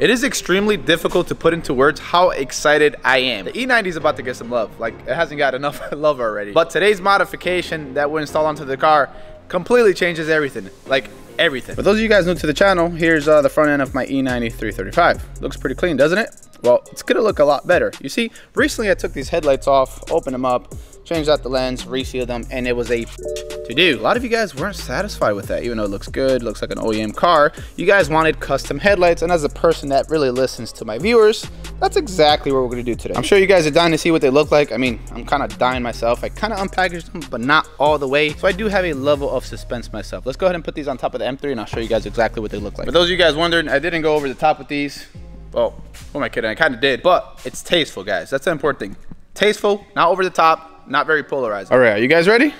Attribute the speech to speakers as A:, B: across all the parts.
A: It is extremely difficult to put into words how excited I am. The E90 is about to get some love. Like, it hasn't got enough love already. But today's modification that we installed onto the car completely changes everything. Like, everything. For those of you guys new to the channel, here's the front end of my E90 335. Looks pretty clean, doesn't it? Well, it's gonna look a lot better. You see, recently I took these headlights off, opened them up, changed out the lens, resealed them, and it was a to do. A lot of you guys weren't satisfied with that, even though it looks good, looks like an OEM car. You guys wanted custom headlights, and as a person that really listens to my viewers, that's exactly what we're gonna do today. I'm sure you guys are dying to see what they look like. I mean, I'm kind of dying myself. I kind of unpackaged them, but not all the way. So I do have a level of suspense myself. Let's go ahead and put these on top of the M3, and I'll show you guys exactly what they look like. For those of you guys wondering, I didn't go over the top with these. Oh, who am I kidding? I kind of did, but it's tasteful, guys. That's the important thing. Tasteful, not over the top, not very polarizing. All right, are you guys ready?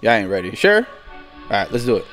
A: Yeah, I ain't ready. You sure? All right, let's do it.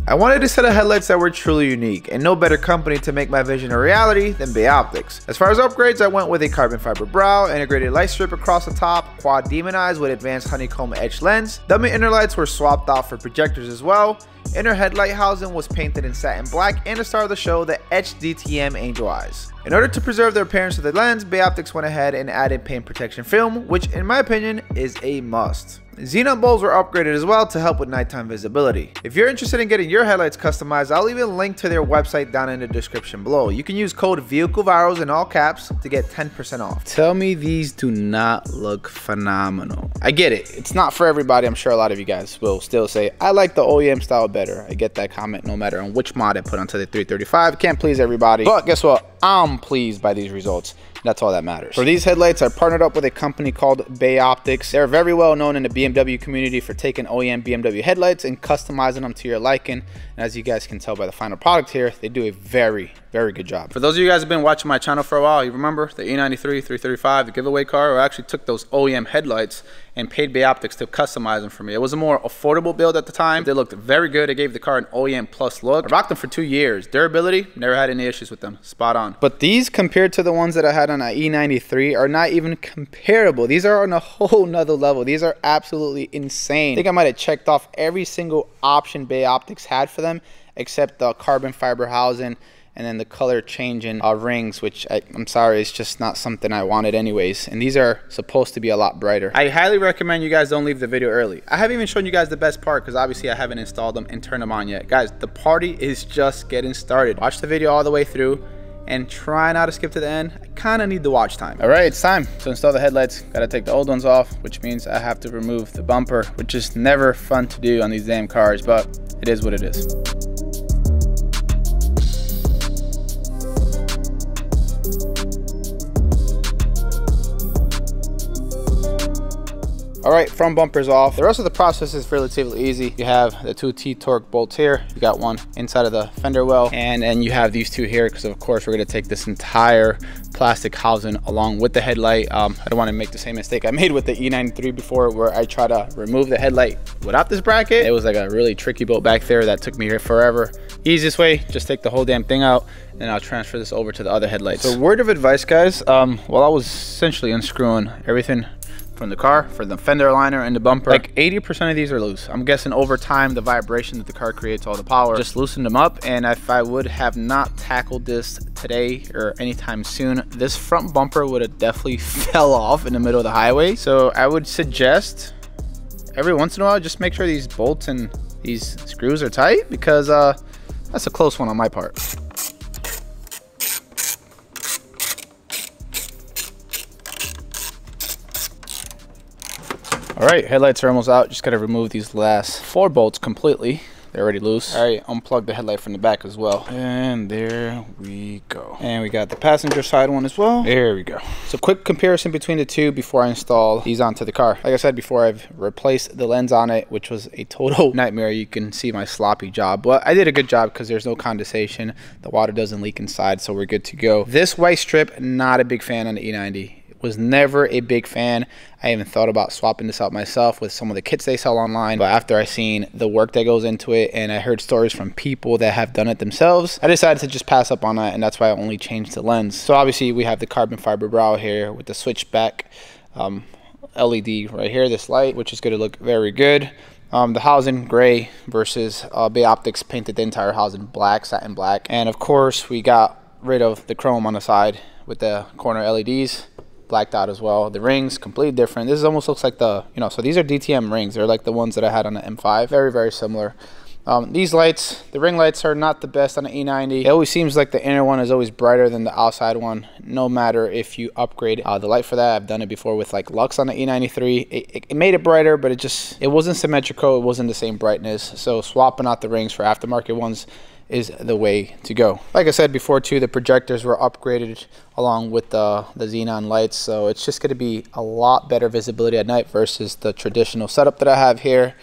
A: I wanted a set of headlights that were truly unique, and no better company to make my vision a reality than Bay Optics. As far as upgrades, I went with a carbon fiber brow, integrated light strip across the top, quad demonized with advanced honeycomb edge lens. Dummy inner lights were swapped out for projectors as well. Inner headlight housing was painted in satin black, and the star of the show, the etched DTM angel eyes. In order to preserve the appearance of the lens, Bay Optics went ahead and added paint protection film, which in my opinion is a must. Xenon bulbs were upgraded as well to help with nighttime visibility. If you're interested in getting your headlights customized, I'll leave a link to their website down in the description below. You can use code VEHICLEVIRALS in all caps to get 10% off. Tell me these do not look phenomenal. I get it. It's not for everybody. I'm sure a lot of you guys will still say, I like the OEM style better. I get that comment no matter on which mod I put onto the 335. Can't please everybody. But guess what? I'm pleased by these results. That's all that matters. For these headlights, I partnered up with a company called Bay Optics. They're very well known in the BMW community for taking OEM BMW headlights and customizing them to your liking. And as you guys can tell by the final product here, they do a very good job. For those of you guys who have been watching my channel for a while, you remember the E93 335, the giveaway car, I actually took those OEM headlights and paid Bay Optics to customize them for me. It was a more affordable build at the time. They looked very good. It gave the car an OEM plus look. I rocked them for 2 years. Durability, never had any issues with them. Spot on. But these compared to the ones that I had on an E93 are not even comparable. These are on a whole nother level. These are absolutely insane. I think I might have checked off every single option Bay Optics had for them except the carbon fiber housing and then the color changing rings, which I'm sorry, it's just not something I wanted anyways. And these are supposed to be a lot brighter. I highly recommend you guys don't leave the video early. I haven't even shown you guys the best part because obviously I haven't installed them and turned them on yet. Guys, the party is just getting started. Watch the video all the way through and try not to skip to the end. I kind of need the watch time. All right, it's time to install the headlights. Gotta take the old ones off, which means I have to remove the bumper, which is never fun to do on these damn cars, but it is what it is. All right, front bumper's off. The rest of the process is relatively easy. You have the 2 T-torque bolts here. You got one inside of the fender well, and then you have these 2 here because of course we're gonna take this entire plastic housing along with the headlight. I don't want to make the same mistake I made with the E93 before where I try to remove the headlight without this bracket. It was like a really tricky bolt back there that took me here forever. Easiest way, just take the whole damn thing out and I'll transfer this over to the other headlights. So word of advice, guys, while I was essentially unscrewing everything from the car, for the fender liner and the bumper, like 80% of these are loose. I'm guessing over time the vibration that the car creates, all the power, just loosened them up. And if I would have not tackled this today or anytime soon, this front bumper would have definitely fell off in the middle of the highway. So I would suggest every once in a while just make sure these bolts and these screws are tight, because that's a close one on my part. All right, headlights are almost out. Just gotta remove these last 4 bolts completely. They're already loose. All right, unplug the headlight from the back as well. And there we go. And we got the passenger side one as well. There we go. So quick comparison between the two before I install these onto the car. Like I said before, I've replaced the lens on it, which was a total nightmare. You can see my sloppy job, but I did a good job because there's no condensation. The water doesn't leak inside, so we're good to go. This white strip, not a big fan on the E90. Was never a big fan. I even thought about swapping this out myself with some of the kits they sell online, but after I seen the work that goes into it and I heard stories from people that have done it themselves, I decided to just pass up on that, and that's why I only changed the lens. So obviously we have the carbon fiber brow here with the switchback LED right here, this light, which is going to look very good. The housing gray versus Bay Optics painted the entire housing black, satin black. And of course we got rid of the chrome on the side with the corner LEDs, blacked out as well. The rings completely different. This almost looks like the, you know, so these are DTM rings. They're like the ones that I had on the M5. Very, very similar. These lights, the ring lights, are not the best on the E90. It always seems like the inner one is always brighter than the outside one, no matter if you upgrade the light for that. I've done it before with like Lux on the E93. It made it brighter, but it wasn't symmetrical. It wasn't the same brightness. So swapping out the rings for aftermarket ones is the way to go. Like I said before too, the projectors were upgraded along with the xenon lights, so it's just going to be a lot better visibility at night versus the traditional setup that I have here.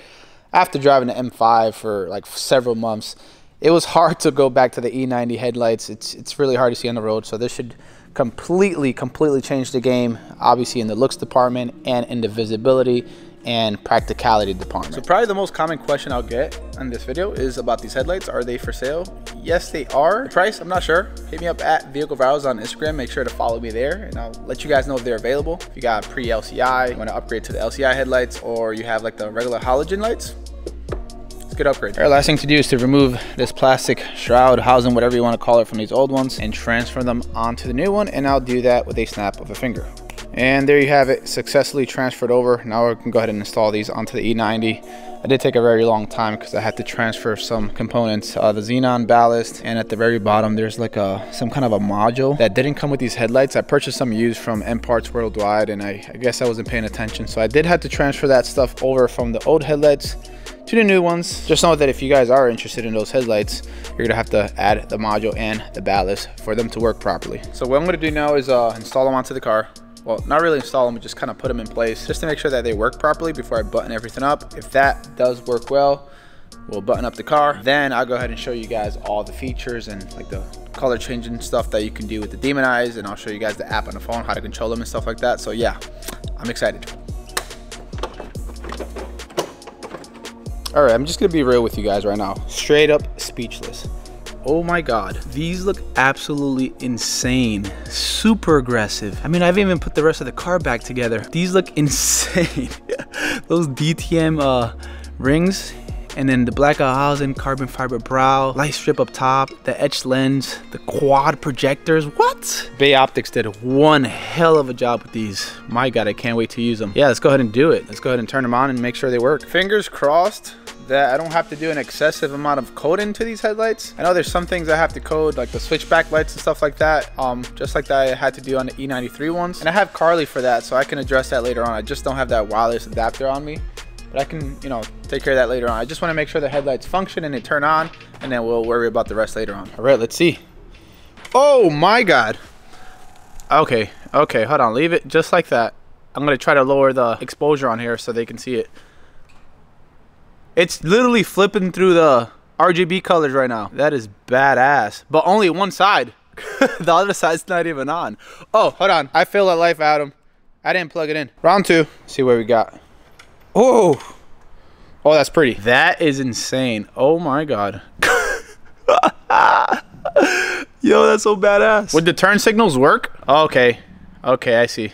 A: After driving the M5 for like several months, it was hard to go back to the E90 headlights. It's really hard to see on the road, so this should completely change the game, obviously in the looks department and in the visibility and practicality department. So probably the most common question I'll get on this video is about these headlights. Are they for sale? Yes, they are. The price, I'm not sure. Hit me up at Vehicle Virals on Instagram. Make sure to follow me there, and I'll let you guys know if they're available. If you got pre-LCI, you want to upgrade to the LCI headlights, or you have like the regular halogen lights, it's a good upgrade. All right, last thing to do is to remove this plastic shroud, housing, whatever you want to call it, from these old ones and transfer them onto the new one, and I'll do that with a snap of a finger. And there you have it, successfully transferred over. Now we can go ahead and install these onto the E90. I did take a very long time because I had to transfer some components, the xenon ballast, and at the very bottom there's like some kind of a module that didn't come with these headlights. I purchased some used from M Parts Worldwide, and I guess I wasn't paying attention, so I did have to transfer that stuff over from the old headlights to the new ones. Just know that if you guys are interested in those headlights, you're gonna have to add the module and the ballast for them to work properly. So what I'm gonna do now is install them onto the car. Well, not really install them, but just kind of put them in place just to make sure that they work properly before I button everything up. If that does work well, we'll button up the car. Then I'll go ahead and show you guys all the features and like the color changing stuff that you can do with the Demonize, and I'll show you guys the app on the phone, how to control them and stuff like that. So yeah, I'm excited. All right, I'm just gonna be real with you guys right now. Straight up speechless. Oh my God, these look absolutely insane. Super aggressive. I mean, I haven't even put the rest of the car back together. These look insane. Those DTM rings, and then the black housing, carbon fiber brow, light strip up top, the etched lens, the quad projectors. What? Bay Optics did one hell of a job with these. My God, I can't wait to use them. Yeah, let's go ahead and do it. Let's go ahead and turn them on and make sure they work. Fingers crossed that I don't have to do an excessive amount of coding to these headlights. I know there's some things I have to code, like the switchback lights and stuff like that, just like that I had to do on the E93 ones. And I have Carly for that, so I can address that later on. I just don't have that wireless adapter on me, but I can, you know, take care of that later on. I just want to make sure the headlights function and they turn on, and then we'll worry about the rest later on. All right, let's see. Oh my God. Okay, hold on, leave it just like that. I'm gonna try to lower the exposure on here so they can see it. It's literally flipping through the RGB colors right now. That is badass, but only one side. The other side's not even on. Oh, hold on, I feel that life, Adam. I didn't plug it in. Round two, see what we got. Oh, that's pretty. That is insane. Oh my God. Yo, that's so badass. Would the turn signals work? Okay, I see.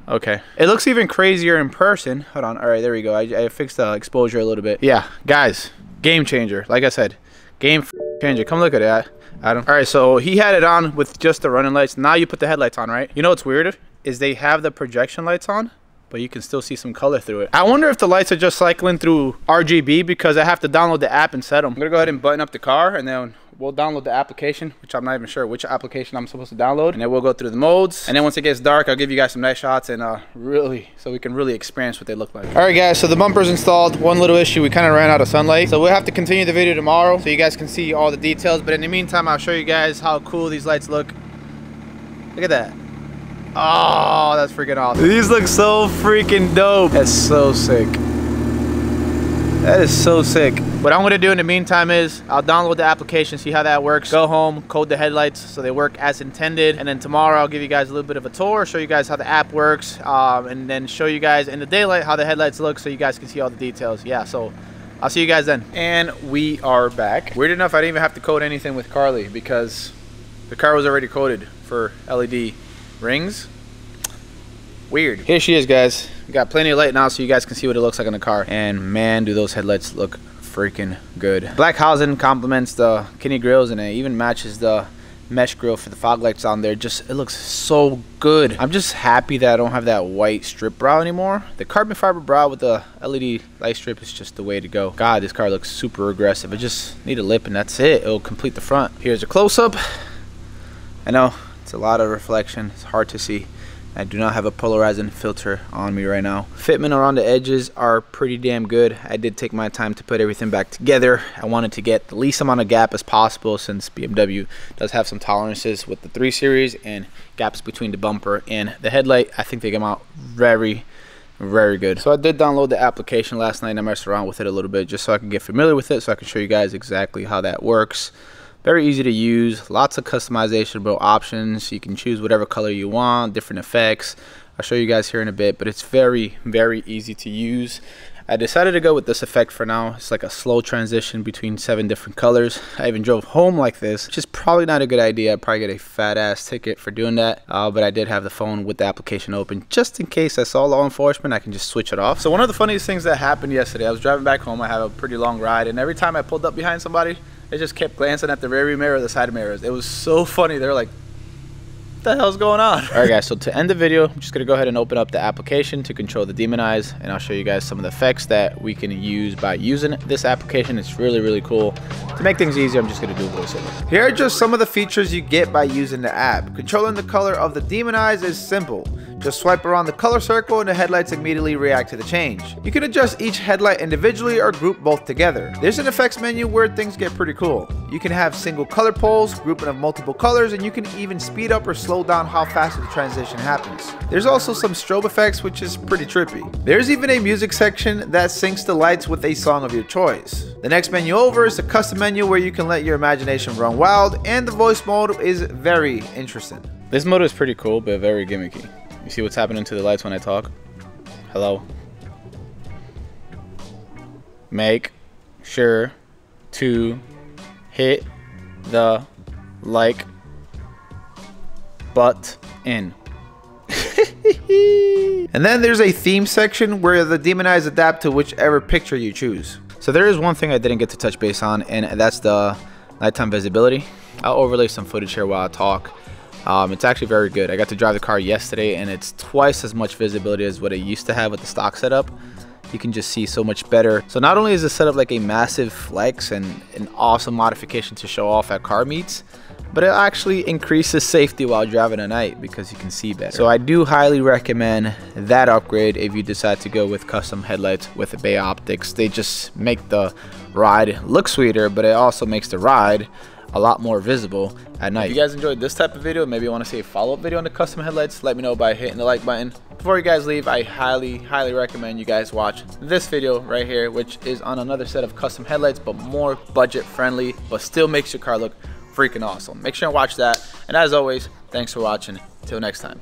A: Okay, it looks even crazier in person. Hold on. All right, there we go. I fixed the exposure a little bit. Yeah, guys, game changer. Like I said, game changer. Come look at it, Adam. All right, so he had it on with just the running lights. Now you put the headlights on, right? You know what's weird is they have the projection lights on, but you can still see some color through it. I wonder if the lights are just cycling through RGB because I have to download the app and set them. I'm gonna go ahead and button up the car, and then we'll download the application, which I'm not even sure which application I'm supposed to download, and then we'll go through the modes. And then once it gets dark, I'll give you guys some nice shots and so we can really experience what they look like. All right, guys, so the bumper's installed. One little issue, we kind of ran out of sunlight, so we'll have to continue the video tomorrow so you guys can see all the details. But in the meantime, I'll show you guys how cool these lights look. Look at that. Oh, that's freaking awesome. These look so freaking dope. That's so sick. That is so sick. What I'm gonna do in the meantime is I'll download the application, see how that works, go home, code the headlights so they work as intended, and then tomorrow I'll give you guys a little bit of a tour, show you guys how the app works, and then show you guys in the daylight how the headlights look so you guys can see all the details. Yeah, so I'll see you guys then. And we are back. Weird enough, I didn't even have to code anything with Carly because the car was already coded for LED rings. Weird. Here she is, guys. We got plenty of light now so you guys can see what it looks like in the car. And man, do those headlights look freaking good. Black housing complements the Kinney grills, and it even matches the mesh grill for the fog lights on there. Just, it looks so good. I'm just happy that I don't have that white strip brow anymore. The carbon fiber brow with the LED light strip is just the way to go. God, this car looks super aggressive. I just need a lip and that's it. It'll complete the front. Here's a close-up. I know it's a lot of reflection. It's hard to see. I do not have a polarizing filter on me right now. Fitment around the edges are pretty damn good. I did take my time to put everything back together. I wanted to get the least amount of gap as possible since BMW does have some tolerances with the 3 Series and gaps between the bumper and the headlight. I think they come out very good. So I did download the application last night and I messed around with it a little bit just so I can get familiar with it, so I can show you guys exactly how that works. Very easy to use, lots of customizable options. You can choose whatever color you want, different effects. I'll show you guys here in a bit, but it's very easy to use. I decided to go with this effect for now. It's like a slow transition between 7 different colors. I even drove home like this, which is probably not a good idea. I'd probably get a fat ass ticket for doing that, but I did have the phone with the application open just in case I saw law enforcement. I can just switch it off. So one of the funniest things that happened yesterday, I was driving back home. I have a pretty long ride, and every time I pulled up behind somebody, they just kept glancing at the rearview mirror or the side mirrors. It was so funny. They're like, what the hell's going on? All right, guys, so to end the video, I'm just gonna go ahead and open up the application to control the demonize, and I'll show you guys some of the effects that we can use by using this application. It's really cool. To make things easier, I'm just gonna do a voiceover. Here are just some of the features you get by using the app. Controlling the color of the demonize is simple. Just swipe around the color circle and the headlights immediately react to the change. You can adjust each headlight individually or group both together. There's an effects menu where things get pretty cool. You can have single color poles, grouping of multiple colors, and you can even speed up or slow down how fast the transition happens. There's also some strobe effects, which is pretty trippy. There's even a music section that syncs the lights with a song of your choice. The next menu over is the custom menu where you can let your imagination run wild, and the voice mode is very interesting. This mode is pretty cool, but very gimmicky. You see what's happening to the lights when I talk? Hello? Make sure to hit the like button. And then there's a theme section where the demonize adapt to whichever picture you choose. So there is one thing I didn't get to touch base on, and that's the nighttime visibility. I'll overlay some footage here while I talk. It's actually very good. I got to drive the car yesterday and it's twice as much visibility as what it used to have with the stock setup. You can just see so much better. So not only is the setup like a massive flex and an awesome modification to show off at car meets, but it actually increases safety while driving at night because you can see better. So I do highly recommend that upgrade if you decide to go with custom headlights with the Bay Optics. They just make the ride look sweeter, but it also makes the ride a lot more visible at night. If you guys enjoyed this type of video, maybe you want to see a follow-up video on the custom headlights, let me know by hitting the like button. Before you guys leave, I highly recommend you guys watch this video right here, which is on another set of custom headlights, but more budget friendly, but still makes your car look freaking awesome. Make sure to watch that. And as always, thanks for watching. Till next time.